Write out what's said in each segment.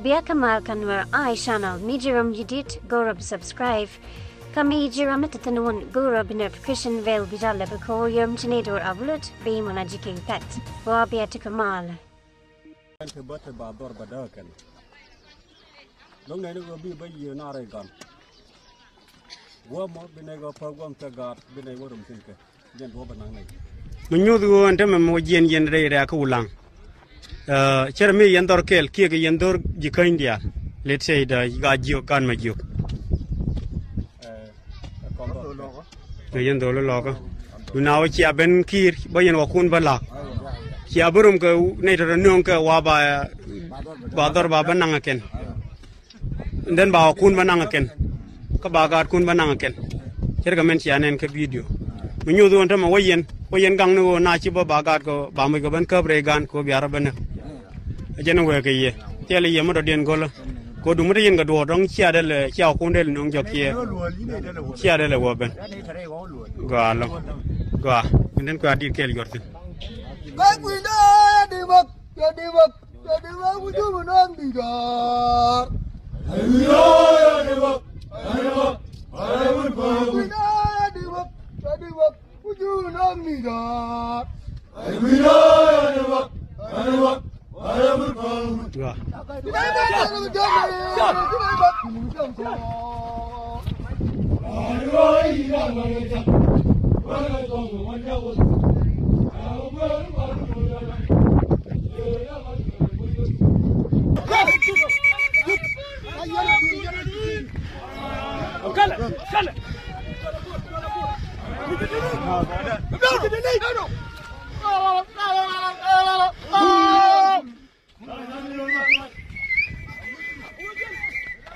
Rabia Kamal Kanwar I channel Mijiram Yudit Gorab subscribe. Kami Jiram Tatanun Gorab notification veil Bijala Bako Yum Chinador Avlut Beam on Ajiki Pet. Wabia to Kamal. Long night will be by you not a gun. Warm up the nigger program to guard the neighbor thinker. Then open on it. When you do and them Mojian Yen Ray Akulang. Cherami Yandor Kel, Kig Yandor Jikindia. Let's say the Gajo Gan Majuk. Yandor Logo. Now Chia Ben Kir, Bayan Wakun Bala. Chia Burum go nature Nunka Waba Bador Babanangaken. Dan bawa kun banangaken, kebagar kun banangaken. Cerita mention yang ke video. Menyuruh orang sama wayan gang nu naci bagar ko bamai ko ban keberegan ko biar benar. Jangan wae kaya. Tiada yang mana dia ngolah. Ko dulu dia yang kedua orang siapa le siapa kun dia nung jokiye. Siapa le waben. Gua lo, gua. Kemudian ko adik kel gortin. Jadi aku tu menang tiga.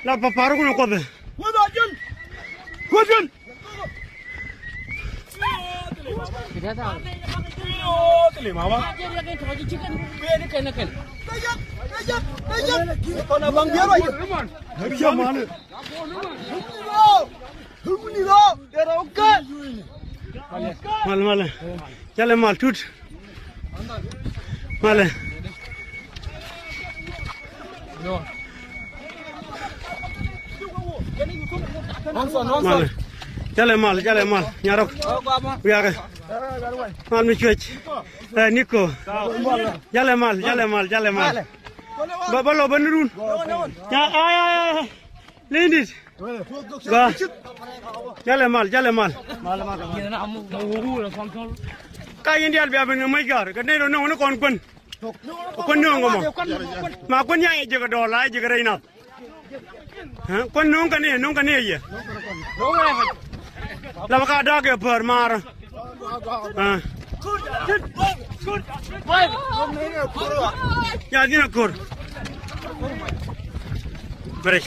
La paparu kuna kobe. Kujen. Tidak tahu. Terima apa? Kau nak bang dia apa? Siapa mana? Mal. Jalan mal tut. Mal. Mal. Jalan mal. Nyarok. Biar. Mal mencuci. Niko. Jalan mal. Bapa lo benurun. Ya, ay. Lindis. Bah. Jalan mal. Kaya dia biar mengejar. Kerana dia orang kon. Kon nong ma kon yang jaga dolar jaga reina. Kon nong kan ni ya. Lama kada ke permar. Ya dia kur. Beres.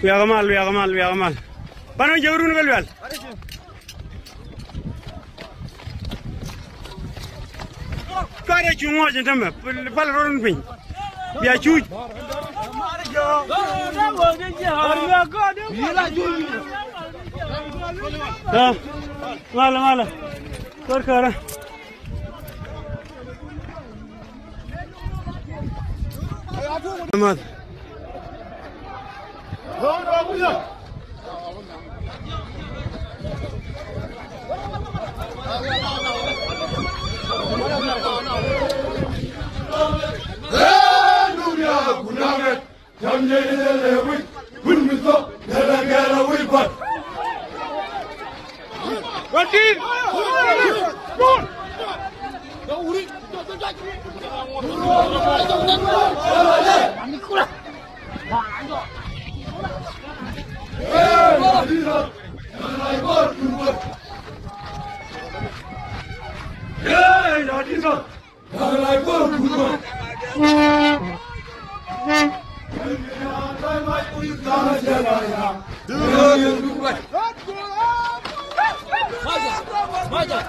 Biar kamal. Panu jauhun belal. Kau cuma je nama, pal orang pun. Biar cuci. Malah. Kor. Amat. Maja.